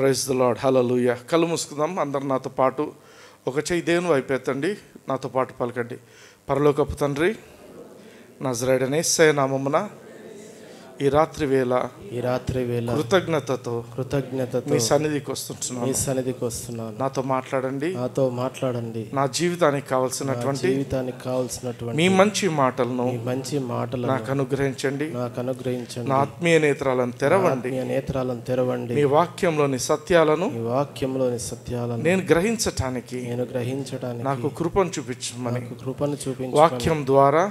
Praise the lord. హల్లెలూయా. కళ్ళు మూసుకుందాం అందరు నాతో పాటు. ఒక చెయ్యి దేవుని వైపు ఎత్తండి, నాతో పాటు పలకండి. పరలోకపు తండ్రి, నజరేయుడైన యేసయ్య నామమున ఈ రాత్రి వేళ కృతజ్ఞతతో మీ సన్నిధికి వస్తున్నాను. నాతో మాట్లాడండి. నా జీవితానికి కావాల్సినటువంటి మీ మంచి మాటలను నాకు అనుగ్రహించండి. నా ఆత్మీయ నేత్రాలను తెరవండి. మీ వాక్యంలోని సత్యాలను నేను గ్రహించటానికి నాకు కృపను చూపించమని వాక్యం ద్వారా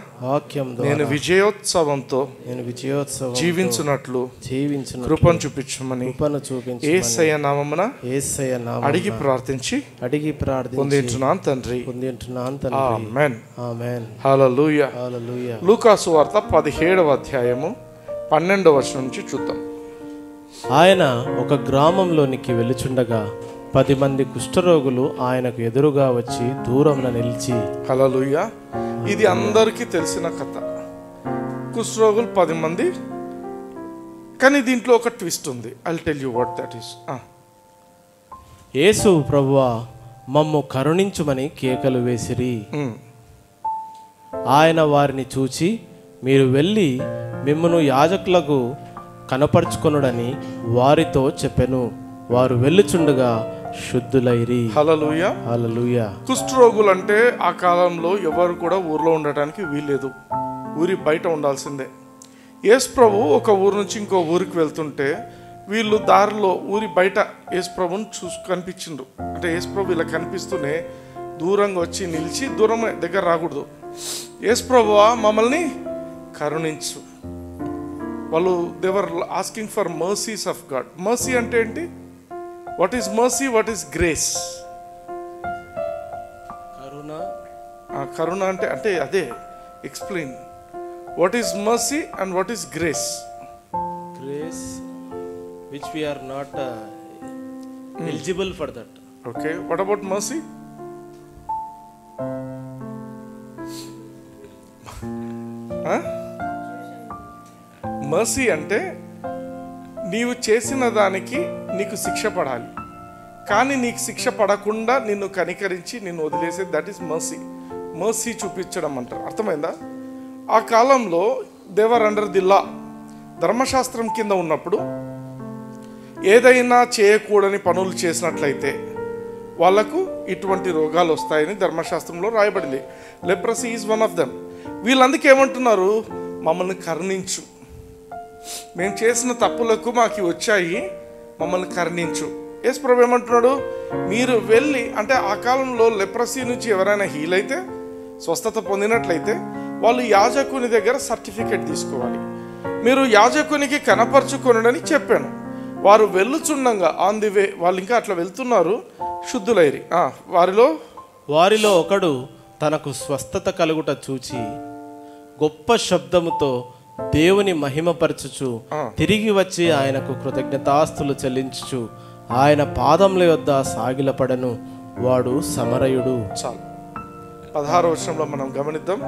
నేను విజయోత్సవంతో జీవించున్నట్లు కృపను చూపించమని యేసయ్య నామమున అడిగి ప్రార్థించి పొందింటున్నాను తండ్రి. ఆమేన్. హల్లెలూయా. లూకాసు వార్త 17వ అధ్యాయము 12వ వచనం నుంచి చూద్దాం. ఆయన ఒక గ్రామంలోనికి వెలుచుండగా 10 మంది కుష్ఠరోగులు ఆయనకు ఎదురుగా వచ్చి దూరంన నిలిచి. హల్లెలూయా. ఇది అందరికీ తెలిసిన కథ. కుష్ఠరోగులు 10 మంది, కానీ దీంట్లో ఒక ట్విస్ట్ ఉంది. I will tell you what that is. Yesu ప్రభువా మమ్ము కరుణించుమని కేకలు వేసిరి. ఆయన వారిని చూచి, మీరు వెళ్ళి మిమ్మును యాజకులకు కనపరుచుకొనుడని వారితో చెప్పెను. వారు వెళ్ళుచుండగా శుద్ధులైరి. హల్లెలూయా. హల్లెలూయా. కుష్ఠరోగులు అంటే ఆ కాలంలో ఎవరు కూడా ఊర్లో ఉండటానికి వీల్లేదు, ఊరి బయట ఉండాల్సిందే. యేసు ప్రభు ఒక ఊరు నుంచి ఇంకో ఊరికి వెళ్తుంటే వీళ్ళు దారిలో ఊరి బయట యేసు ప్రభుని కనిపించిండ్రు. అంటే యేసు ప్రభు ఇలా కనిపిస్తూనే దూరంగా వచ్చి నిలిచి, దూరం దగ్గర రాకూడదు, యేసు ప్రభువా మమ్మల్ని కరుణించు. వాళ్ళు they are asking for mercies of God. Mercy అంటే ఏంటి? What is mercy, what is grace? కరుణ అంటే అంటే అదే. Explain what is mercy and what is grace? Grace which we are not eligible for that. Okay, what about mercy? mercy అంటే నీవు చేసిన దానికి నీకు శిక్ష పడాలి, కానీ నీకు శిక్ష పడకుండా నిన్ను కనికరించి నిన్ను వదిలేసేది, దట్ ఈస్ మర్సీ. మర్సీ చూపించడం అంటారు. అర్థమైందా? ఆ కాలంలో దేవర్ అండర్ ది లా, ధర్మశాస్త్రం కింద ఉన్నప్పుడు ఏదైనా చేయకూడని పనులు చేసినట్లయితే వాళ్లకు ఇటువంటి రోగాలు వస్తాయని ధర్మశాస్త్రంలో రాయబడింది. Leprosy is one of them. వీళ్ళందుకు ఏమంటున్నారు? మమ్మల్ని కరుణించు, మేము చేసిన తప్పులకు మాకు వచ్చాయి, మమ్మల్ని కరుణించు. యేసు ప్రభు ఏమంటున్నాడు? మీరు వెళ్ళి, అంటే ఆ కాలంలో లెప్రసీ నుంచి ఎవరైనా హీల్ అయితే, స్వస్థత పొందినట్లయితే వాళ్ళు యాజకుని దగ్గర సర్టిఫికెట్ తీసుకోవాలి. మీరు యాజకునికి కనపరుచుకొనుడని చెప్పాను. వారు వెళ్ళుచుండగా ఆన్ ది వే, వాళ్ళు ఇంకా అట్లా వెళ్తున్నారు, శుద్ధులైరి. వారిలో ఒకడు తనకు స్వస్థత కలుగుట చూచి గొప్ప శబ్దముతో దేవుని మహిమపరచుచు తిరిగి వచ్చి ఆయనకు కృతజ్ఞతాస్తులు చెల్లించుచు ఆయన పాదముల యొద్ద సాగిలపడను. వాడు సమరయుడు. చాలు. 16వ వచనంలో మనం గమనిద్దాం.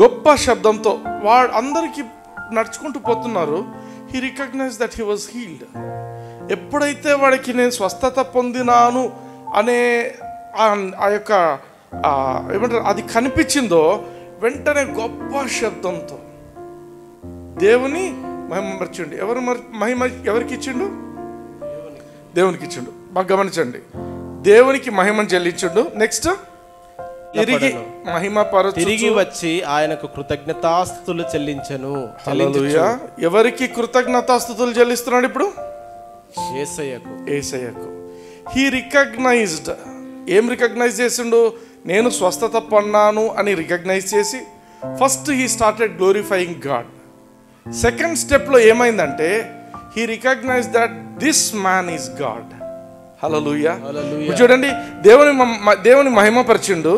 గొప్ప శబ్దంతో వాడు అందరికి నడుచుకుంటూ పోతున్నారు. He recognise that he was healed. ఎప్పుడైతే వాడికి నేను స్వస్థత పొందినాను అనే ఆ యొక్క ఏమంటారు అది కనిపించిందో, వెంటనే గొప్ప శబ్దంతో దేవుని మహిమపరచండి. మహిమ ఎవరికి ఇచ్చిండు? దేవునికి ఇచ్చిండు. బాగా గమనించండి, దేవునికి మహిమను చెల్లించిండు. నెక్స్ట్ తిరిగి వచ్చి ఆయనకు కృతజ్ఞతాస్తుతులు చెల్లించెను. హల్లెలూయా. ఎవరికి కృతజ్ఞతాస్తుతులు చెల్లిస్తున్నాడు ఇప్పుడు? యేసయ్యకు. He recognized. ఏం రికగ్నైజ్ చేసిండు? నేను స్వస్థత పొందాను అని రికగ్నైజ్ చేసి first he started glorifying God. Second స్టెప్లో ఏమైందంటే he recognise that this man is God. Hallelujah. చూడండి, దేవుని మహిమపరిచిండు.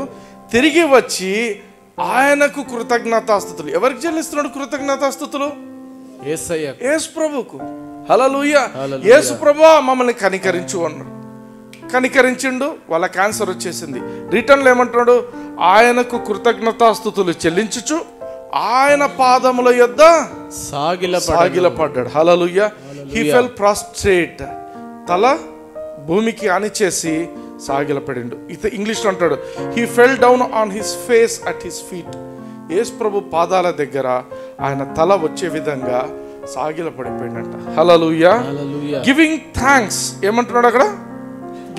తిరిగి వచ్చి ఆయనకు కృతజ్ఞతాస్తుతులు. ఎవరికి చెల్లిస్తున్నాడు కృతజ్ఞతాస్తుతులు? యేసు ప్రభుకు. హల్లెలూయా. యేసు ప్రభువా మమ్మల్ని కనికరించు అన్నాడు. కనికరించిండు. వాళ్ళ క్యాన్సర్ వచ్చేసింది. రిటర్న్లో ఏమంటున్నాడు? ఆయనకు కృతజ్ఞతాస్తుతులు చెల్లించుచు ఆయన పాదముల యొద్ద సాగిలపడ్డాడు. హల్లెలూయా. He fell prostrate. తల భూమికి ఆనిచేసి సాగిలపడిండు. ఇంగ్లీష్లో అంటాడు, he fell down on his face at his feet. Yesu ప్రభు పాదాల దగ్గర ఆయన తల వచ్చే విధంగా సాగిలపడిపోయిందంట. హల్లెలూయా. Giving thanks. ఏమంటున్నాడు అక్కడ?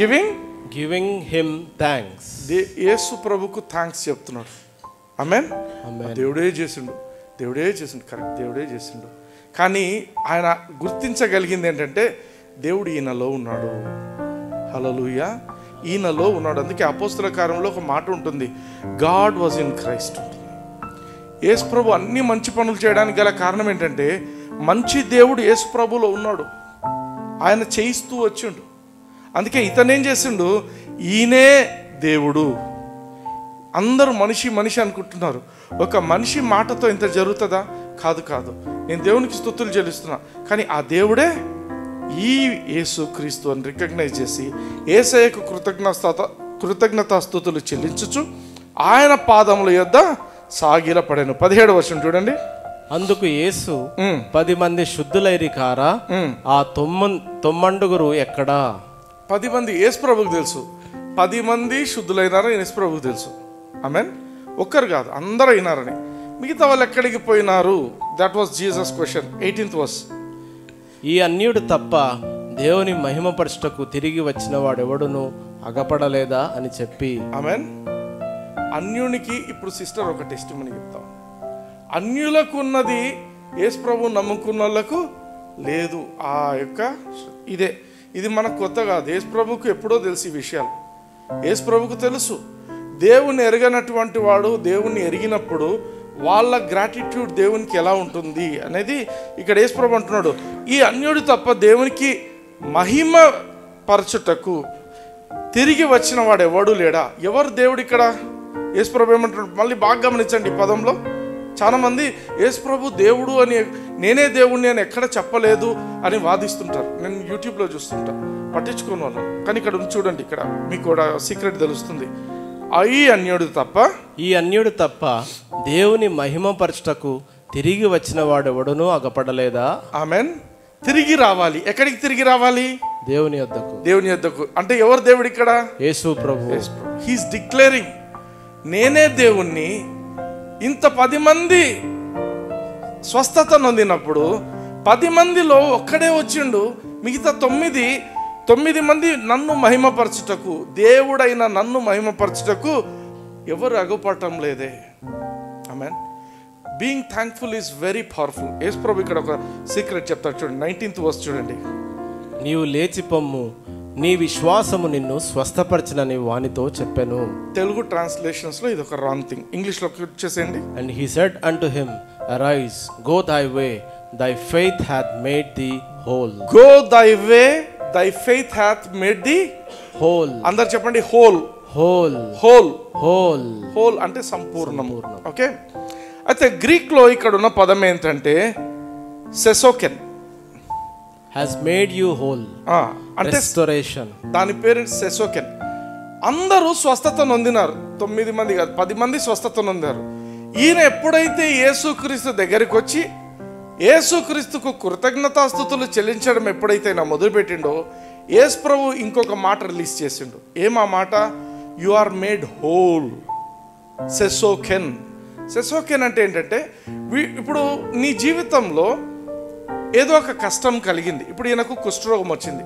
Giving him thanks. యేసు ప్రభుకు థ్యాంక్స్ చెప్తున్నాడు. ఆమేన్. దేవుడే చేసిండు, కరెక్ట్, దేవుడే చేసిండు. కానీ ఆయన గుర్తించగలిగింది ఏంటంటే దేవుడు ఈయనలో ఉన్నాడు. హల్లెలూయా, ఈయనలో ఉన్నాడు. అందుకే అపోస్తల కార్యంలో ఒక మాట ఉంటుంది, గాడ్ వాజ్ ఇన్ క్రైస్ట్ ఉంటుంది. యేసు ప్రభు అన్ని మంచి పనులు చేయడానికి గల కారణం ఏంటంటే మంచి దేవుడు యేసు ప్రభులో ఉన్నాడు, ఆయన చేయిస్తూ వచ్చిండు. అందుకే ఇతనేం చేసిండు, ఈయనే దేవుడు. అందరూ మనిషి అనుకుంటున్నారు. ఒక మనిషి మాటతో ఇంత జరుగుతుందా? కాదు. నేను దేవునికి స్తుతులు చెల్లిస్తున్నా, కానీ ఆ దేవుడే ఈ యేసు క్రీస్తు అని రికగ్నైజ్ చేసి యేసయ్యకు కృతజ్ఞతాస్తుతులు చెల్లించుచు ఆయన పాదముల యొద్ద సాగిలపడెను. 17వ వచనం చూడండి. అందుకు యేసు 10 మంది శుద్ధులైరి కారా, ఆ 9 ఎక్కడా? 10 మంది యేసు ప్రభుకు తెలుసు, 10 మంది శుద్ధులైనారని యేసు ప్రభుకు తెలుసు. ఆమేన్. ఒక్కరు కాదు, అందరూ అయినారని. మిగతా వాళ్ళు ఎక్కడికి పోయినారు? That was Jesus question. 18th verse. ఈ అన్యుడు తప్ప దేవుని మహిమపరచుటకు తిరిగి వచ్చిన వాడెవడును అగపడలేదా అని చెప్పి. ఆమేన్. అన్యునికి ఇప్పుడు సిస్టర్ ఒక టెస్టిమనీ చెప్తాం. అన్యులకు ఉన్నది యేసు ప్రభు నమ్ముకున్న వాళ్ళకు లేదు. ఆ యొక్క ఇది మనకు కొత్త కాదు. యేసు ప్రభుకు ఎప్పుడో తెలుసు ఈ విషయాలు. యేసు ప్రభుకు తెలుసు. దేవుని ఎరగనటువంటి వాడు దేవుణ్ణి ఎరిగినప్పుడు వాళ్ళ గ్రాటిట్యూడ్ దేవునికి ఎలా ఉంటుంది అనేది ఇక్కడ యేసు ప్రభు అంటున్నాడు. ఈ అన్యుడు తప్ప దేవునికి మహిమ పరచుటకు తిరిగి వచ్చిన వాడు ఎవడు లేడా? ఎవరు దేవుడు ఇక్కడ? యేసు ప్రభు ఏమంటున్నాడు? మళ్ళీ బాగా గమనించండి. ఈ పదంలో చాలా మంది యేసు ప్రభు దేవుడు అని, నేనే దేవుణ్ణి అని ఎక్కడ చెప్పలేదు అని వాదిస్తుంటారు. నేను యూట్యూబ్లో చూస్తుంటా, పట్టించుకోని వాళ్ళం. కానీ ఇక్కడ చూడండి, ఇక్కడ మీకు కూడా సీక్రెట్ తెలుస్తుంది. ఈ అన్యుడు తప్ప దేవుని మహిమపరచుటకు తిరిగి వచ్చిన వాడెవడునూ అగపడలేదా? ఆమేన్. తిరిగి రావాలి. ఎక్కడికి తిరిగి రావాలి? దేవుని యొద్దకు. అంటే ఎవరు దేవుడు ఇక్కడ? యేసు ప్రభు. హీస్ డిక్లేరింగ్, నేనే దేవుణ్ణి. ఇంత 10 మంది స్వస్థత నొందినప్పుడు 10 మందిలో ఒక్కడే వచ్చిండు. మిగతా 9 మంది నన్ను మహిమపరచుటకు, దేవుడైన నన్ను మహిమపరచుటకు ఎవరు అగుపడటం లేదే. Amen. Being thankful is very powerful. Yesu ప్రభు ఇక్కడ ఒక సీక్రెట్ చెప్తాడు చూడండి. 19th verse చూడండి. నీవు లేచి పొమ్ము, నీ విశ్వాసము నిన్ను స్వస్థపరచునని వానితో చెప్పెను. తెలుగు ట్రాన్స్లేషన్స్ లో ఇది ఒక రాంగ్ థింగ్. ఇంగ్లీష్ లో వచ్చేసేయండి. And he said unto him, arise, go దై వే, దై faith hath made the whole. Go దై వే, దై faith hath made the whole. అందరు చెప్పండి, హోల్. హోల్ అంటే సంపూర్ణం. ఓకే. అయితే గ్రీక్ లో ఇక్కడ ఉన్న పదం ఏంటంటే సెసోకెన్. has made you whole. అంటే restoration. దాని పేరు సెసోకెన్. అందరూ స్వస్థత నొందినారు. 9 మంది కాదు, 10 మంది స్వస్థత నొందారు. ఈయన ఎప్పుడైతే యేసుక్రీస్తు దగ్గరికి వచ్చి యేసుక్రీస్తుకు కృతజ్ఞతాస్తుతులు చెల్లించడం ఎప్పుడైతే నా మొదలుపెట్టిండో, యేసు ప్రభు ఇంకొక మాట రిలీజ్ చేసిండు. ఏమా మాట? You are made whole. సెసోకెన్. సెసోకెన్ అంటే ఏంటంటే, ఇప్పుడు నీ జీవితంలో ఏదో ఒక కష్టం కలిగింది. ఇప్పుడు ఈయనకు కుష్ఠరోగం వచ్చింది.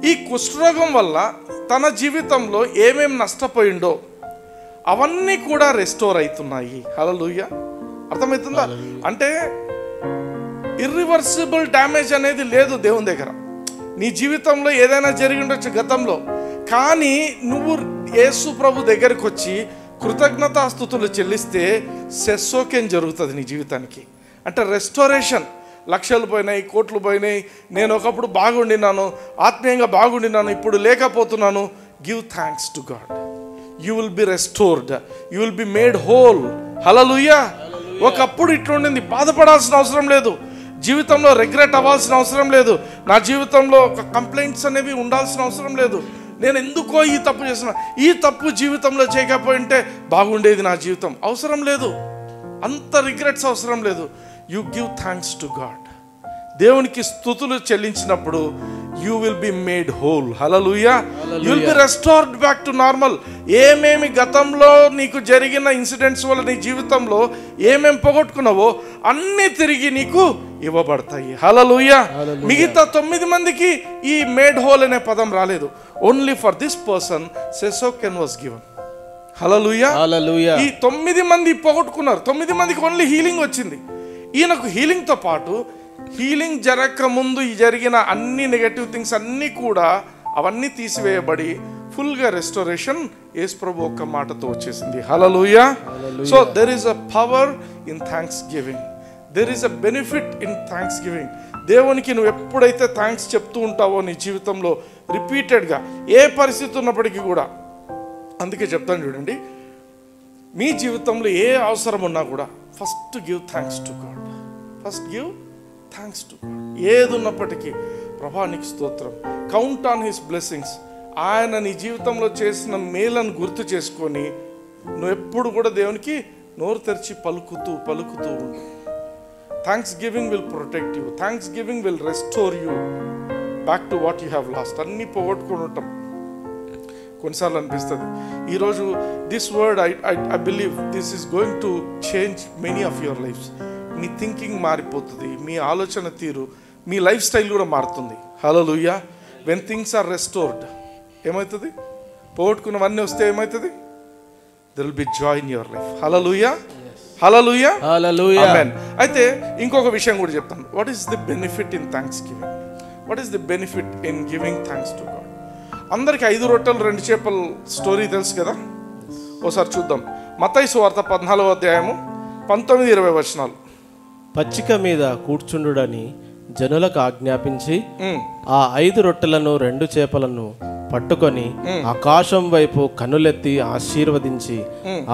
ఈ కుష్ఠరోగం వల్ల తన జీవితంలో ఏమేం నష్టపోయిండో అవన్నీ కూడా రెస్టోర్ అవుతున్నాయి. హల్లెలూయా. అర్థమవుతుందా? అంటే ఇర్రివర్సిబుల్ డ్యామేజ్ అనేది లేదు దేవుని దగ్గర. నీ జీవితంలో ఏదైనా జరిగి ఉండొచ్చు గతంలో, కానీ నువ్వు యేసు ప్రభు దగ్గరికి వచ్చి కృతజ్ఞతాస్తుతులు చెల్లిస్తే సెసోకెన్ జరుగుతుంది నీ జీవితానికి. అంటే రెస్టోరేషన్. లక్షలు పోయినాయి, కోట్లు పోయినాయి, నేను ఒకప్పుడు బాగుండినాను, ఆత్మీయంగా బాగుండినాను, ఇప్పుడు లేకపోతున్నాను. Give thanks to God. You will be restored, you will be made whole. Hallelujah. ఒకప్పుడు ఇట్లుండింది, బాధపడాల్సిన అవసరం లేదు. జీవితంలో రిగ్రెట్ అవ్వాల్సిన అవసరం లేదు. నా జీవితంలో కంప్లైంట్స్ అనేవి ఉండాల్సిన అవసరం లేదు. నేను ఎందుకో ఈ తప్పు చేసిన, ఈ తప్పు జీవితంలో చేయకపోయింటే బాగుండేది నా జీవితం. అవసరం లేదు, అంత రిగ్రెట్స్ అవసరం లేదు. You give thanks to God. దేవునికి స్తుతులు చెల్లించినప్పుడు you will be made whole. Hallelujah. You will be restored back to normal. ఏమేమి గతంలో నీకు జరిగిన ఇన్సిడెంట్స్ వల్ల నీ జీవితంలో ఏమేమి పోగొట్టుకున్నావో అన్నీ తిరిగి నీకు ఇవ్వబడతాయి. హల్లెలూయా. మిగతా 9 మందికి ఈ మేడ్ హోల్ అనే పదం రాలేదు. ఓన్లీ ఫర్ దిస్ పర్సన్ సెసోకెన్ వాస్ గివెన్. హల్లెలూయా. ఈ 9 మంది పోగొట్టుకున్నారు. 9 మందికి ఓన్లీ హీలింగ్ వచ్చింది. ఈయనకు హీలింగ్తో పాటు హీలింగ్ జరగక ముందు జరిగిన అన్ని నెగటివ్ థింగ్స్ అన్నీ కూడా అవన్నీ తీసివేయబడి ఫుల్గా రెస్టోరేషన్ యేసు ప్రభు ఒక్క మాటతో వచ్చేసింది. Hallelujah. So there is a power in thanksgiving. There is a benefit in thanksgiving. దేవునికి నువ్వు ఎప్పుడైతే థ్యాంక్స్ చెప్తూ ఉంటావో నీ జీవితంలో రిపీటెడ్గా ఏ పరిస్థితి ఉన్నప్పటికీ కూడా, అందుకే చెప్తాను చూడండి, మీ జీవితంలో ఏ అవసరం ఉన్నా కూడా first give thanks to God. First give thanks to God. ఏది ఉన్నప్పటికీ ప్రభా నీకు స్తోత్రం. Count on his blessings. ఆయన నీ జీవితంలో చేసిన మేలను గుర్తు చేసుకొని నువ్వు ఎప్పుడు కూడా దేవునికి నోరు తెరిచి పలుకుతూ ఉండు. Thanks giving will protect you. Thanks giving will restore you back to what you have lost. అన్నీ పోగొట్టుకొని ఉంటాం. కొన్నిసార్లు అనిపిస్తుంది ఈరోజు this word I believe this is going to change many of your lifes. మీ థింకింగ్ మారిపోతుంది, మీ ఆలోచన తీరు, మీ లైఫ్ స్టైల్ కూడా మారుతుంది. Hallelujah. When things are restored ఏమవుతుంది? పోగొట్టుకున్నవన్నీ వస్తే ఏమవుతుంది? There will be joy in your life. Hallelujah. Hallelujah. Hallelujah. ఆమేన్. అయితే ఇంకొక విషయం కూడా చెప్తాను. What is the benefit in thanks giving? What is the benefit in giving thanks to God? అందరికి 5 రొట్టెలు 2 చేపల స్టోరీ తెలుసు కదా. ఓసారి చూద్దాం. మత్తయి సువార్త 14వ అధ్యాయము 19-20 వచనాలు. పచ్చిక మీద కూర్చుండుడని జనులకు ఆజ్ఞాపించి ఆ 5 రొట్టెలను 2 చేపలను పట్టుకొని ఆకాశం వైపు కన్నులెత్తి ఆశీర్వదించి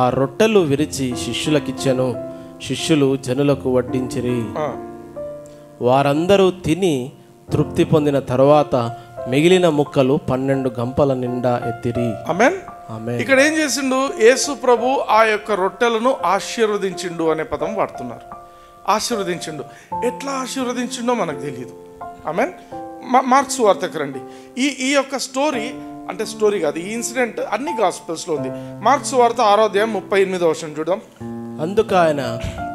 ఆ రొట్టెలు విరిచి శిష్యులకిచ్చెను. శిష్యులు జనులకు వడ్డించిరి. వారందరూ తిని తృప్తి పొందిన తరువాత మిగిలిన ముక్కలు 12 గంపల నిండా ఎత్తిరి. ఆమేన్. ఇక్కడ ఏం చేసిండు? యేసు ప్రభు ఆ యొక్క రొట్టెలను ఆశీర్వదించిండు అనే పదం వాడుతున్నారు. ఆశీర్వదించిండు. ఎట్లా ఆశీర్వదించిండో మనకు తెలియదు. ఆమేన్. మార్క్స్ వార్తకు రండి. ఈ యొక్క స్టోరీ, అంటే స్టోరీ కాదు, ఈ ఇన్సిడెంట్ అన్ని గాస్పెల్స్లో ఉంది. మార్క్స్ వార్త 6వ అధ్యాయం 38వ వచనం చూద్దాం. అందుకు ఆయన,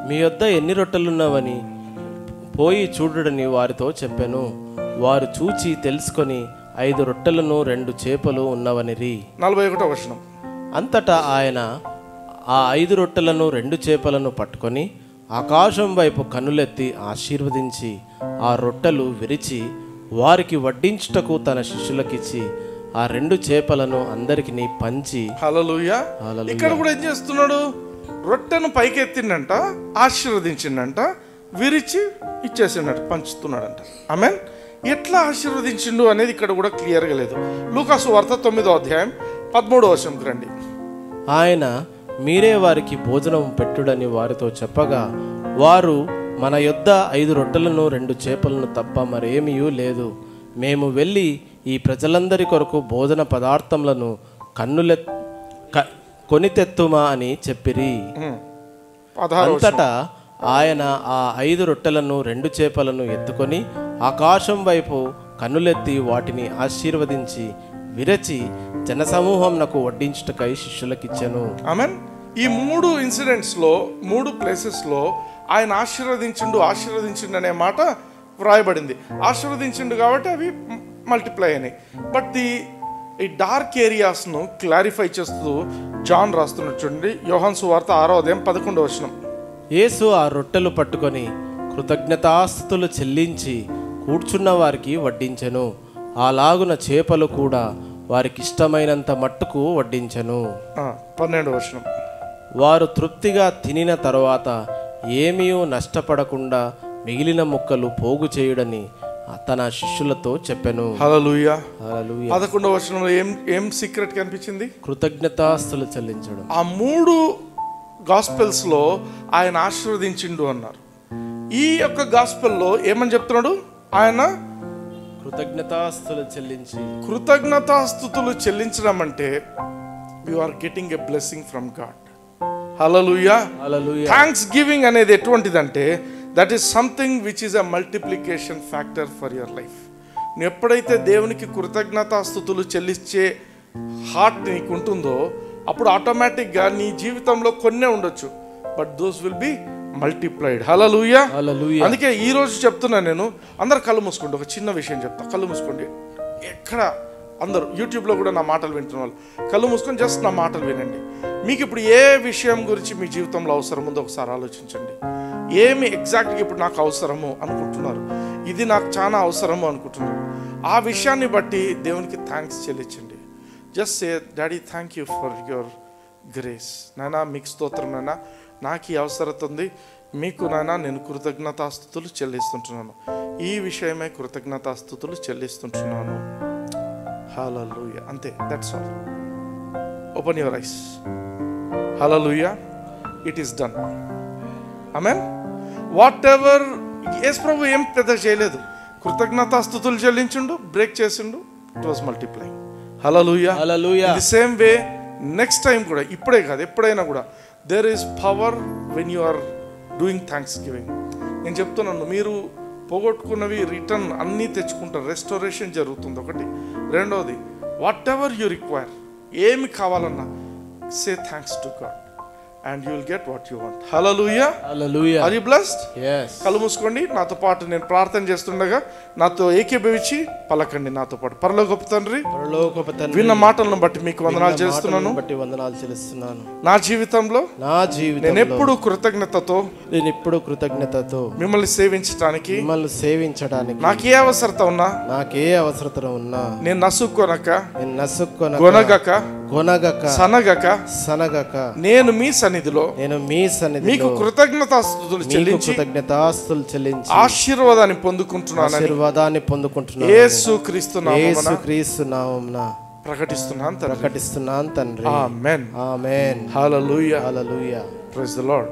మీ వద్ద ఎన్ని రొట్టెలున్నవని పోయి చూడుడని వారితో చెప్పాను. వారు చూచి తెలుసుకొని 5 రొట్టెలను 2 చేపలు ఉన్నవనిరి. 41వ వచనం. అంతటా ఆయన ఆ 5 రొట్టెలను 2 చేపలను పట్టుకొని ఆకాశం వైపు కన్నులెత్తి ఆశీర్వదించి ఆ రొట్టెలు విరిచి వారికి వడ్డించుటకు తన శిష్యులకిచ్చి ఆ 2 చేపలను అందరికి పంచి. హల్లెలూయా. ఇక్కడ కూడా ఏం చేస్తున్నాడు? రొట్టెను పైకెత్తిండంట, ఆశీర్వదించిండంట, విరిచి ఇచ్చేసిండట, పంచుతున్నాడంట. ఆమేన్. ఎట్లా ఆశీర్వదించిండు అనేది ఇక్కడ కూడా క్లియర్గా లేదు. లూకాసు వార్త 9వ అధ్యాయం 13వ వచనంకి రండి. ఆయన, మీరే వారికి భోజనం పెట్టుడని వారితో చెప్పగా వారు, మన యొద్ద 5 రొట్టెలను 2 చేపలను తప్ప మరేమీ లేదు. మేము వెళ్ళి ఈ ప్రజలందరి కొరకు భోజన పదార్థములను కొనితెత్తుమా అని చెప్పిరి. అంతటా ఆయన ఆ 5 రొట్టెలను 2 చేపలను ఎత్తుకొని ఆకాశం వైపు కన్నులెత్తి వాటిని ఆశీర్వదించి విరచి జనసమూహంనకు వడ్డించుటకై శిష్యులకిచ్చెను. ఆమేన్. ఈ 3 ఇన్సిడెంట్స్లో 3 ప్లేసెస్లో ఆయన ఆశీర్వదించిండు అనే మాట వ్రాయబడింది. ఆశీర్వదించిండు కాబట్టి అవి మల్టిప్లై అయినాయి. బట్ ఈ డార్క్ ఏరియాస్ను క్లారిఫై చేస్తూ జాన్ రాస్తున్నాడు చూడండి. యోహాను సువార్త 6వ అధ్యాయం 11వ వచనం. యేసు ఆ రొట్టెలు పట్టుకొని కృతజ్ఞతాస్తుతులు చెల్లించి కూర్చున్న వారికి వడ్డించెను. అలాగున చేపలు కూడా వారికి ఇష్టమైనంత మట్టుకు వడ్డించెను. 12వ వచనం. వారు తృప్తిగా తినిన తరువాత ఏమీ నష్టపడకుండా మిగిలిన ముక్కలు పోగు చేయుడని తన శిష్యులతో చెప్పెను. హల్లెలూయా. హల్లెలూయా. 11వ వచనంలో ఏం సీక్రెట్ కనిపించింది? కృతజ్ఞతాస్తుతులు చెల్లించడం. ఆ 3 గాస్పెల్స్లో ఆయన ఆశీర్వదించిండు అన్నారు. ఈ యొక్క గాస్పెల్లో ఏమని చెప్తున్నాడు? ఆయన కృతజ్ఞతాస్తుతులు చెల్లించడం అంటే you are getting a blessing from God. Hallelujah. Thanksgiving అనేది ఎటువంటిదంటే that is something which is a multiplication factor for your life. నువ్వు ఎప్పుడైతే దేవునికి కృతజ్ఞతాస్తుతులు చెల్లించే హార్ట్ నీకు ఉంటుందో అప్పుడు ఆటోమేటిక్గా నీ జీవితంలో కొన్నే ఉండొచ్చు, but those will be multiplied. Hallelujah. Hallelujah. అందుకే ఈ రోజు చెప్తున్నా నేను, అందరు కళ్ళు మూసుకోండి. ఒక చిన్న విషయం చెప్తా, కళ్ళు మూసుకోండి. ఎక్కడ అందరూ యూట్యూబ్లో కూడా నా మాటలు వింటున్న వాళ్ళు కళ్ళు మూసుకొని జస్ట్ నా మాటలు వినండి. మీకు ఇప్పుడు ఏ విషయం గురించి మీ జీవితంలో అవసరం ఉందో ఒకసారి ఆలోచించండి. ఏమి ఎగ్జాక్ట్గా ఇప్పుడు నాకు అవసరము అనుకుంటున్నారు, ఇది నాకు చాలా అవసరము అనుకుంటున్నారు, ఆ విషయాన్ని బట్టి దేవునికి థ్యాంక్స్ చెల్లించండి. Just say daddy thank you for your grace. నాయనా మీకు స్తోత్రం నాయనా, నాకు ఈ అవసరత ఉంది, మీకు నాయనా నేను కృతజ్ఞతాస్తుతులు చెల్లిస్తుంటున్నాను, ఈ విషయమే కృతజ్ఞతాస్తుతులు చెల్లిస్తుంటున్నాను. హల్లెలూయా. అంతే, that's all. Open your eyes. Hallelujah. It is done. Amen. Whatever Yesu ప్రభు ఏం పెద్ద చేయలేదు, కృతజ్ఞతాస్తుతులు చెల్లించుండు, బ్రేక్ చేసిండు, it was multiplying. Hallelujah. Hallelujah. The same way next time కూడా, ఇప్పుడే కాదు ఎప్పుడైనా కూడా, there is power when you are doing thanksgiving. నేను చెప్తున్నాను, మీరు పోగొట్టుకున్నవి రిటర్న్ అన్నీ తెచ్చుకుంటారు, రెస్టోరేషన్ జరుగుతుంది. ఒకటి. రెండవది, వాట్ ఎవర్ యు రిక్వైర్, ఏమి కావాలన్నా say thanks to God and you will get what you want. Hallelujah. Hallelujah. Are you blessed? Yes. కళ్ళు మూసుకోండి. నాతో పాటు నేను ప్రార్థన చేస్తుండగా నాతో ఏకీభవించి పలకండి నాతో పాటు. పరలోకపు తండ్రి, విన్న మాటలను బట్టి మీకు వందనాలు చేస్తున్నాను. నా జీవితంలో నేను ఎప్పుడు కృతజ్ఞతతో మిమ్మల్ని సేవించడానికి నాకు ఏ అవసరత ఉన్నా నేను నసుక్కొనక గొనగక సనగక నేను మీ సన్నిధిలో మీకు కృతజ్ఞతాస్తుతులు చెల్లించి ఆశీర్వాదాన్ని పొందుకుంటున్నాను. యేసుక్రీస్తు నామమున ప్రకటిస్తున్నాను తండ్రి. Amen. Amen. Hallelujah. Hallelujah. Praise the lord.